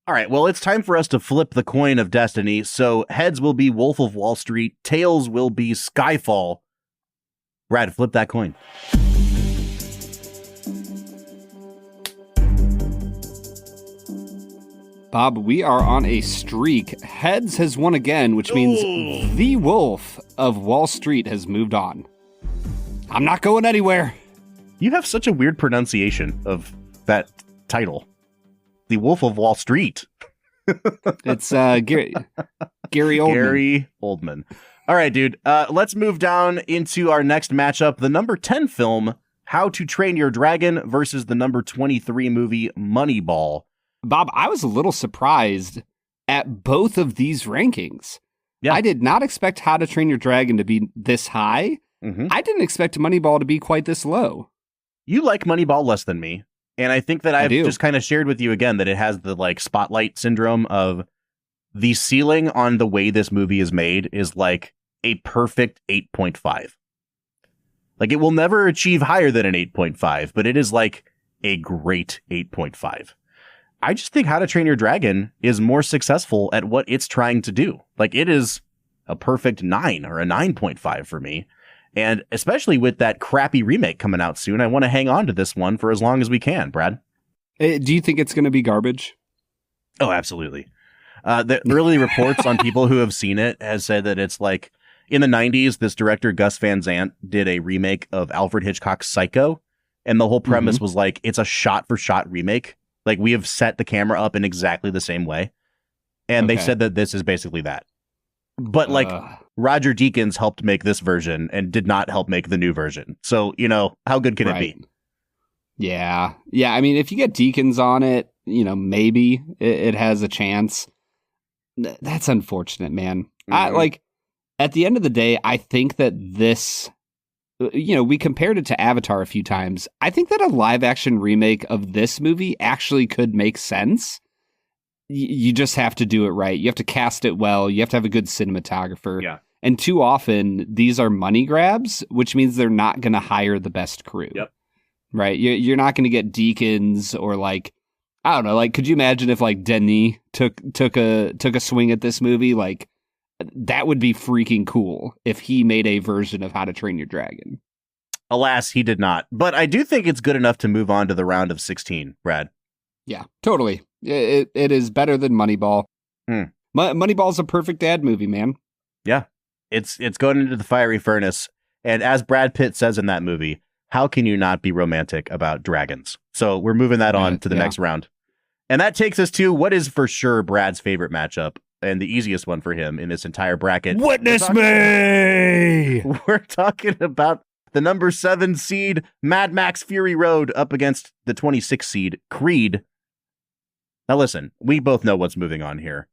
All right, well, it's time for us to flip the coin of destiny. So heads will be Wolf of Wall Street, tails will be Skyfall. Brad, flip that coin. Bob, we are on a streak. Heads has won again, which means the Wolf of Wall Street has moved on. I'm not going anywhere. You have such a weird pronunciation of that title. The Wolf of Wall Street. It's Gary Oldman. Gary Oldman. All right, dude. Let's move down into our next matchup. The number 10 film, How to Train Your Dragon, versus the number 23 movie, Moneyball. Bob, I was a little surprised at both of these rankings. Yeah. I did not expect How to Train Your Dragon to be this high. Mm-hmm. I didn't expect Moneyball to be quite this low. You like Moneyball less than me. And I think that I've just kind of shared with you again that it has the like spotlight syndrome of the ceiling on the way this movie is made is like a perfect 8.5. Like it will never achieve higher than an 8.5, but it is like a great 8.5. I just think How to Train Your Dragon is more successful at what it's trying to do. Like it is a perfect 9 or a 9.5 for me. And especially with that crappy remake coming out soon, I want to hang on to this one for as long as we can, Brad. Do you think it's going to be garbage? Oh, absolutely. The early reports on people who have seen it has said that it's like in the 90s, this director, Gus Van Sant, did a remake of Alfred Hitchcock's Psycho. And the whole premise was like, it's a shot for shot remake. Like we have set the camera up in exactly the same way. And they said that this is basically that. But like Roger Deakins helped make this version and did not help make the new version. So, you know, how good can it be? Yeah. Yeah. I mean, if you get Deakins on it, you know, maybe it has a chance. That's unfortunate, man. At the end of the day, I think that this, you know, we compared it to Avatar a few times. I think that a live action remake of this movie actually could make sense. You just have to do it right. You have to cast it well. You have to have a good cinematographer. Yeah. And too often, these are money grabs, which means they're not going to hire the best crew. Yep. Right? You're not going to get Deakins or like, I don't know, like, could you imagine if like Denis took a swing at this movie? Like, that would be freaking cool if he made a version of How to Train Your Dragon. Alas, he did not. But I do think it's good enough to move on to the round of 16, Brad. Yeah, totally. It is better than Moneyball. Moneyball's a perfect dad movie, man. Yeah, it's going into the fiery furnace. And as Brad Pitt says in that movie, how can you not be romantic about dragons? So we're moving that on to the next round. And that takes us to what is for sure Brad's favorite matchup and the easiest one for him in this entire bracket. Witness me! We're talking about the number 7 seed Mad Max Fury Road up against the 26 seed Creed. Now listen, we both know what's moving on here.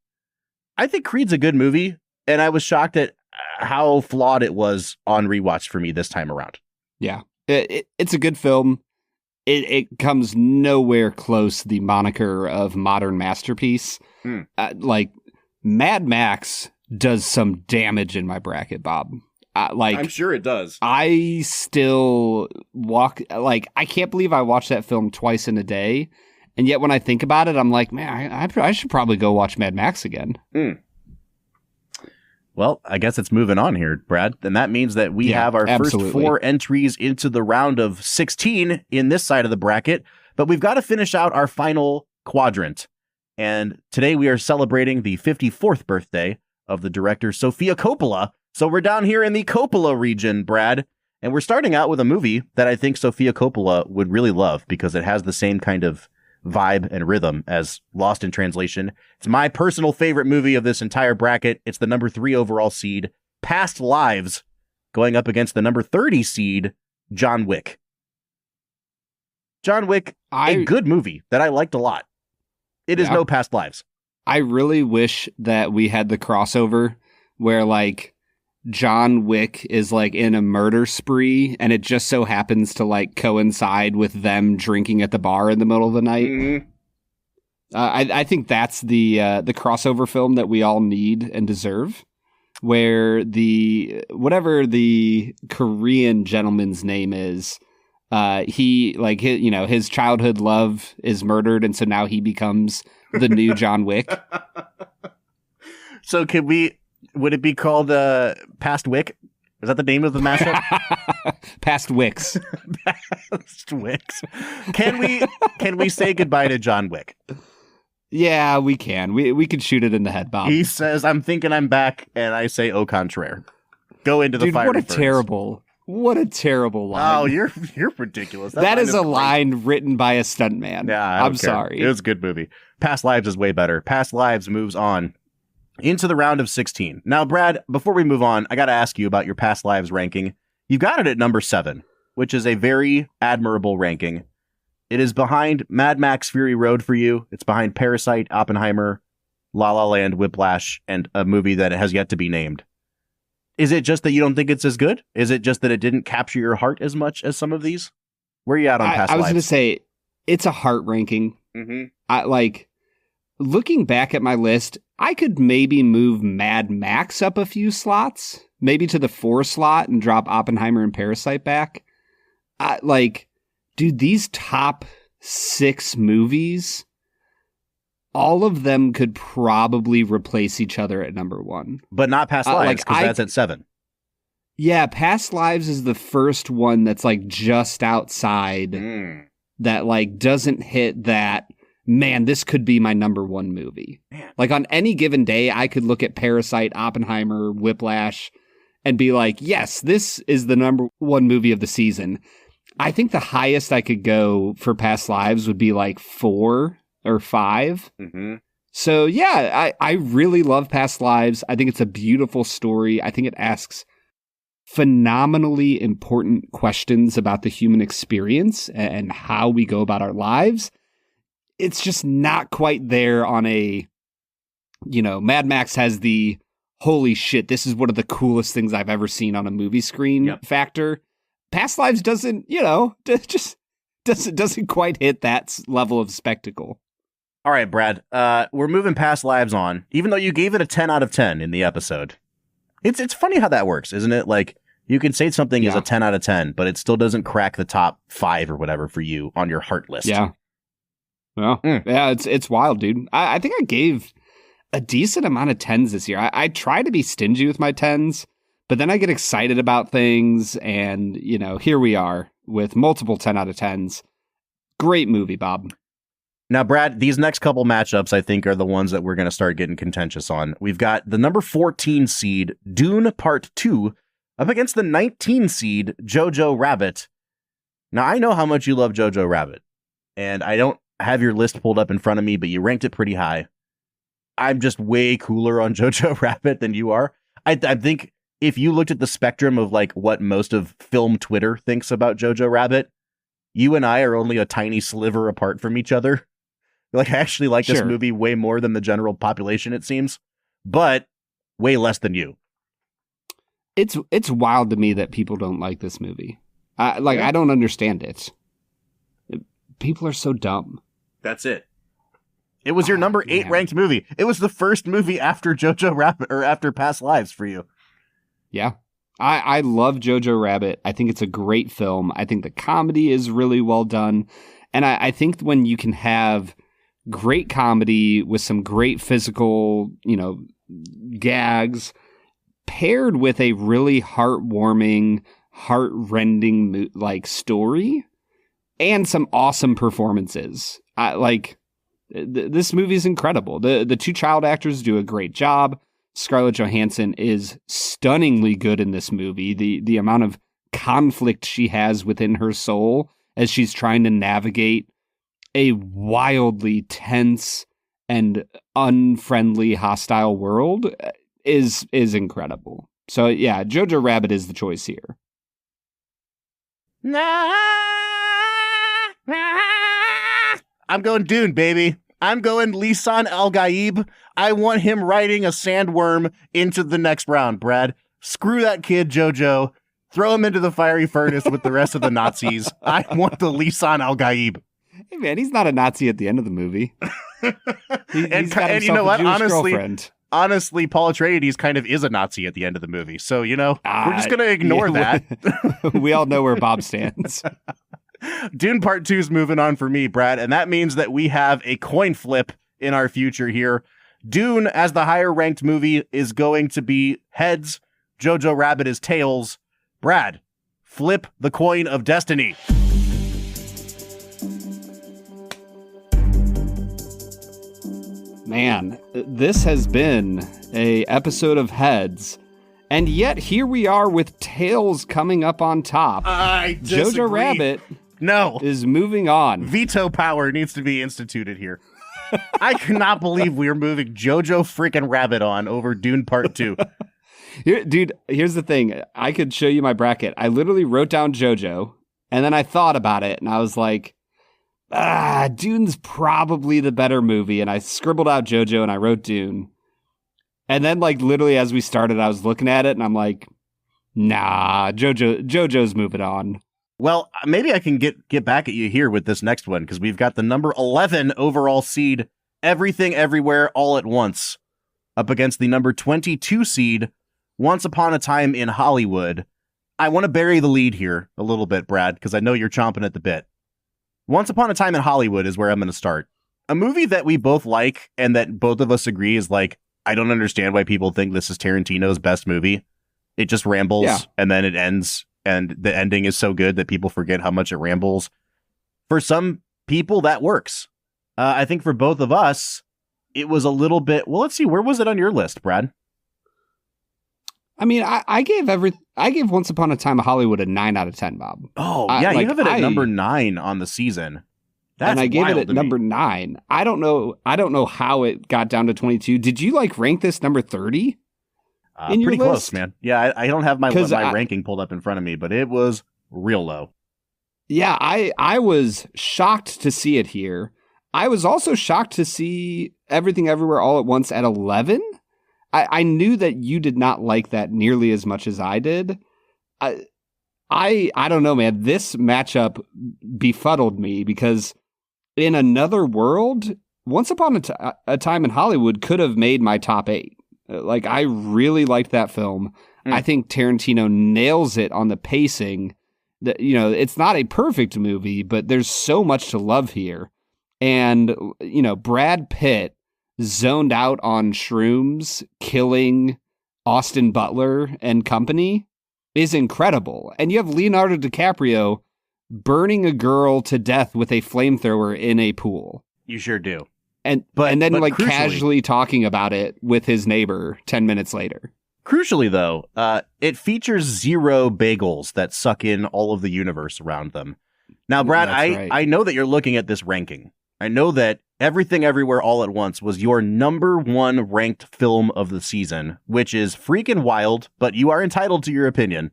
I think Creed's a good movie, and I was shocked at how flawed it was on rewatch for me this time around. Yeah, it's a good film. It comes nowhere close to the moniker of modern masterpiece. Like, Mad Max does some damage in my bracket, Bob. I'm sure it does. I still I can't believe I watched that film twice in a day. And yet when I think about it, I'm like, man, I should probably go watch Mad Max again. Well, I guess it's moving on here, Brad. And that means that we have our first 4 entries into the round of 16 in this side of the bracket. But we've got to finish out our final quadrant. And today we are celebrating the 54th birthday of the director Sofia Coppola. So we're down here in the Coppola region, Brad. And we're starting out with a movie that I think Sofia Coppola would really love because it has the same kind of vibe and rhythm as Lost in Translation. It's my personal favorite movie of this entire bracket. It's the number 3 overall seed, Past Lives, going up against the number 30 seed, John Wick. John Wick, a good movie that I liked a lot. It is no Past Lives. I really wish that we had the crossover where like John Wick is like in a murder spree and it just so happens to like coincide with them drinking at the bar in the middle of the night. Mm-hmm. I think that's the crossover film that we all need and deserve, where whatever the Korean gentleman's name is, his childhood love is murdered, and so now he becomes the new John Wick. So would it be called Past Wick? Is that the name of the mashup? Past Wicks. Past Wicks. Can we say goodbye to John Wick? Yeah, we can. We can shoot it in the head, Bob. He says, "I'm thinking I'm back," and I say, "Au contraire." Go into the fire. What a terrible line. Oh, you're ridiculous. That is a line written by a stuntman. Yeah, I'm sorry. It was a good movie. Past Lives is way better. Past Lives moves on into the round of 16. Now, Brad, before we move on, I got to ask you about your Past Lives ranking. You've got it at number 7, which is a very admirable ranking. It is behind Mad Max Fury Road for you. It's behind Parasite, Oppenheimer, La La Land, Whiplash, and a movie that has yet to be named. Is it just that you don't think it's as good? Is it just that it didn't capture your heart as much as some of these? Where are you at on Past Lives? I was going to say, it's a heart ranking. Mm-hmm. Looking back at my list, I could maybe move Mad Max up a few slots, maybe to the 4 slot and drop Oppenheimer and Parasite back. Dude, these top 6 movies, all of them could probably replace each other at number 1. But not Past Lives, because that's at 7. Yeah, Past Lives is the first one that's just outside that doesn't hit that, man, this could be my number 1 movie. Man. On any given day, I could look at Parasite, Oppenheimer, Whiplash, and be like, yes, this is the number 1 movie of the season. I think the highest I could go for Past Lives would be 4 or 5. Mm-hmm. So yeah, I really love Past Lives. I think it's a beautiful story. I think it asks phenomenally important questions about the human experience and how we go about our lives. It's just not quite there on a, Mad Max has the holy shit, this is one of the coolest things I've ever seen on a movie screen factor. Past Lives doesn't quite hit that level of spectacle. All right, Brad, we're moving Past Lives on, even though you gave it a 10 out of 10 in the episode. It's funny how that works, isn't it? You can say something is a 10 out of 10, but it still doesn't crack the top 5 or whatever for you on your heart list. Yeah. Well, yeah, it's wild, dude. I think I gave a decent amount of 10s this year. I try to be stingy with my 10s, but then I get excited about things, and, here we are with multiple 10 out of 10s. Great movie, Bob. Now, Brad, these next couple matchups, I think, are the ones that we're going to start getting contentious on. We've got the number 14 seed, Dune Part 2, up against the 19 seed, Jojo Rabbit. Now, I know how much you love Jojo Rabbit, and I don't have your list pulled up in front of me, but you ranked it pretty high. I'm just way cooler on Jojo Rabbit than you are. I think if you looked at the spectrum of what most of film Twitter thinks about Jojo Rabbit, you and I are only a tiny sliver apart from each other. I actually like this movie way more than the general population, it seems, but way less than you. It's wild to me that people don't like this movie. I don't understand it. People are so dumb. That's it. It was your number 8 ranked movie. It was the first movie after Jojo Rabbit or after Past Lives for you. Yeah. I love Jojo Rabbit. I think it's a great film. I think the comedy is really well done. And I think when you can have great comedy with some great physical, gags paired with a really heartwarming, heart-rending story and some awesome performances. This movie is incredible. The 2 child actors do a great job. Scarlett Johansson is stunningly good in this movie. The amount of conflict she has within her soul as she's trying to navigate a wildly tense and unfriendly, hostile world is incredible. So yeah, Jojo Rabbit is the choice here. I'm going Dune, baby. I'm going Lisan Al-Gaib. I want him riding a sandworm into the next round, Brad. Screw that kid, Jojo. Throw him into the fiery furnace with the rest of the Nazis. I want the Lisan Al-Gaib. Hey, man, he's not a Nazi at the end of the movie. And you know what? Honestly, Paul Atreides kind of is a Nazi at the end of the movie. So, we're just going to ignore that. We all know where Bob stands. Dune Part 2 is moving on for me, Brad, and that means that we have a coin flip in our future here. Dune, as the higher ranked movie, is going to be heads. Jojo Rabbit is tails. Brad, flip the coin of destiny. Man, this has been a episode of heads, and yet here we are with tails coming up on top. I disagree. Jojo Rabbit is moving on. Veto power needs to be instituted here. I cannot believe we are moving Jojo freaking Rabbit on over Dune Part 2. Dude, here's the thing. I could show you my bracket. I literally wrote down Jojo, and then I thought about it, and I was like, Dune's probably the better movie. And I scribbled out Jojo, and I wrote Dune. And then, literally as we started, I was looking at it, and I'm like, nah, Jojo's moving on. Well, maybe I can get back at you here with this next one, because we've got the number 11 overall seed, Everything Everywhere All at Once, up against the number 22 seed, Once Upon a Time in Hollywood. I want to bury the lead here a little bit, Brad, because I know you're chomping at the bit. Once Upon a Time in Hollywood is where I'm going to start. A movie that we both like and that both of us agree is I don't understand why people think this is Tarantino's best movie. It just rambles and then it ends, and the ending is so good that people forget how much it rambles. For some people, that works. I think for both of us, it was a little bit... Well, let's see. Where was it on your list, Brad? I mean, I gave Once Upon a Time in Hollywood a 9 out of 10, Bob. Oh, yeah, you have it at number 9 on the season. That's and I gave it at number me. 9. I don't know how it got down to 22. Did you rank this number 30? In your pretty list? Close, man. Yeah, I don't have my ranking pulled up in front of me, but it was real low. Yeah, I was shocked to see it here. I was also shocked to see Everything Everywhere All at Once at 11. I knew that you did not like that nearly as much as I did. I don't know, man. This matchup befuddled me because in another world, Once Upon a Time in Hollywood could have made my top 8. I really liked that film. I think Tarantino nails it on the pacing. That, it's not a perfect movie, but there's so much to love here. And, Brad Pitt zoned out on shrooms, killing Austin Butler and company is incredible. And you have Leonardo DiCaprio burning a girl to death with a flamethrower in a pool. You sure do. And then casually talking about it with his neighbor 10 minutes later. Crucially, though, it features 0 bagels that suck in all of the universe around them. Now, Brad, I know that you're looking at this ranking. I know that Everything Everywhere All at Once was your number 1 ranked film of the season, which is freaking wild, but you are entitled to your opinion.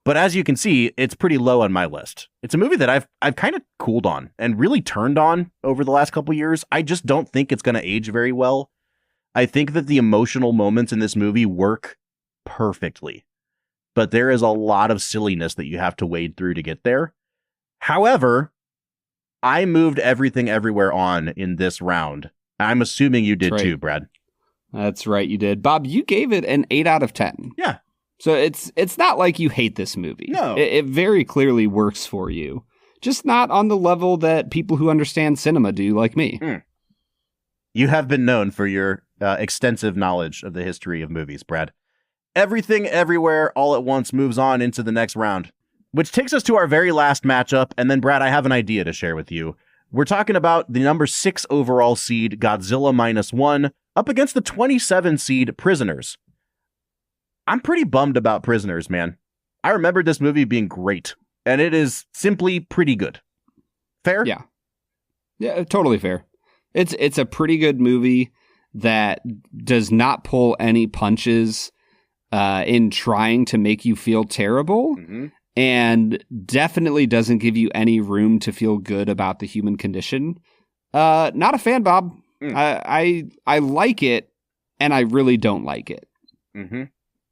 But as you can see, it's pretty low on my list. It's a movie that I've kind of cooled on and really turned on over the last couple years. I just don't think it's going to age very well. I think that the emotional moments in this movie work perfectly, but there is a lot of silliness that you have to wade through to get there. However, I moved Everything Everywhere on in this round. I'm assuming you did too, Brad. That's right, you did. Bob, you gave it an 8 out of 10. Yeah. So it's not like you hate this movie. No. It very clearly works for you. Just not on the level that people who understand cinema do, like me. You have been known for your extensive knowledge of the history of movies, Brad. Everything Everywhere All at Once moves on into the next round, which takes us to our very last matchup. And then, Brad, I have an idea to share with you. We're talking about the number 6 overall seed, Godzilla -1, up against the 27 seed Prisoners. I'm pretty bummed about Prisoners, man. I remember this movie being great, and it is simply pretty good. Fair? Yeah, totally fair. It's a pretty good movie that does not pull any punches in trying to make you feel terrible, and definitely doesn't give you any room to feel good about the human condition. Not a fan, Bob. I like it, and I really don't like it.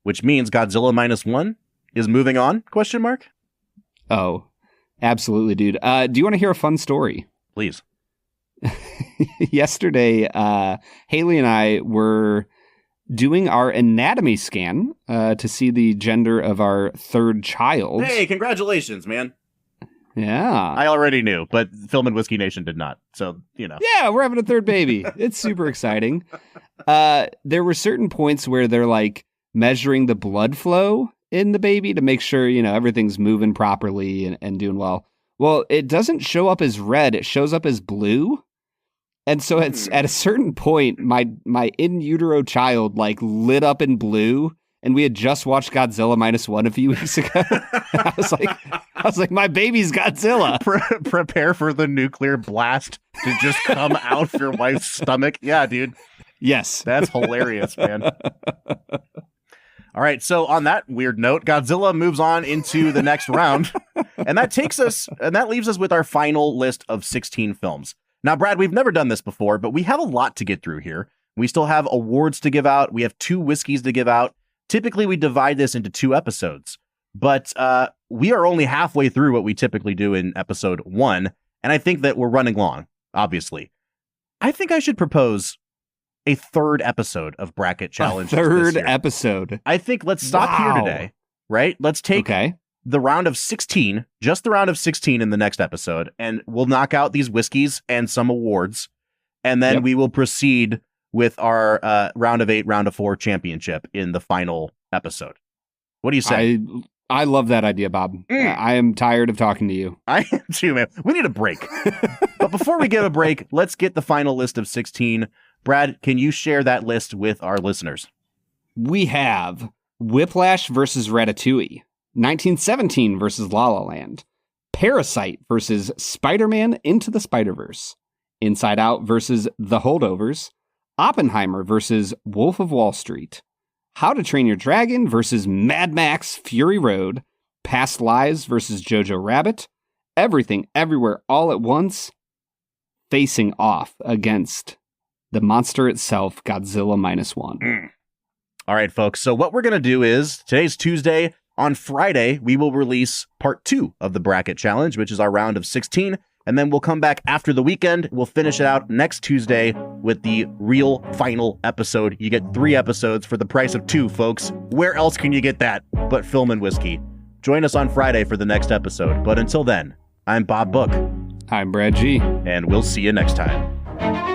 Which means Godzilla -1 is moving on? ? Oh, absolutely, dude. Do you want to hear a fun story? Please. Yesterday, Haley and I were doing our anatomy scan to see the gender of our third child. Hey, congratulations, man. Yeah. I already knew, but Film and Whiskey Nation did not. So, Yeah, we're having a third baby. It's super exciting. There were certain points where they're like measuring the blood flow in the baby to make sure, everything's moving properly and doing well. Well, it doesn't show up as red. It shows up as blue. And so it's at a certain point, my in utero child like lit up in blue, and we had just watched Godzilla -1 a few weeks ago. I was like, my baby's Godzilla. Prepare for the nuclear blast to just come out your wife's stomach. Yeah, dude. Yes, that's hilarious, man. All right, so on that weird note, Godzilla moves on into the next round, and that leaves us with our final list of 16 films. Now, Brad, we've never done this before, but we have a lot to get through here. We still have awards to give out. We have 2 whiskeys to give out. Typically, we divide this into 2 episodes, but we are only halfway through what we typically do in episode 1, and I think that we're running long, obviously. I think I should propose a 3rd episode of Bracket Challenge. A 3rd episode. I think let's stop here today, right? Let's take the round of 16, just the round of 16 in the next episode, and we'll knock out these whiskeys and some awards, and then we will proceed with our round of 8, round of 4 championship in the final episode. What do you say? I love that idea, Bob. I am tired of talking to you. I am too, man. We need a break. But before we get a break, let's get the final list of 16. Brad, can you share that list with our listeners? We have Whiplash versus Ratatouille, 1917 versus La La Land, Parasite versus Spider-Man Into the Spider-Verse, Inside Out versus The Holdovers, Oppenheimer versus Wolf of Wall Street, How to Train Your Dragon versus Mad Max Fury Road, Past Lives versus Jojo Rabbit, Everything Everywhere All at Once, facing off against the monster itself, Godzilla -1. All right, folks. So what we're going to do is, today's Tuesday. On Friday, we will release part 2 of the Bracket Challenge, which is our round of 16. And then we'll come back after the weekend. We'll finish it out next Tuesday with the real final episode. You get 3 episodes for the price of 2, folks. Where else can you get that but Film and Whiskey? Join us on Friday for the next episode. But until then, I'm Bob Book. I'm Brad G. And we'll see you next time.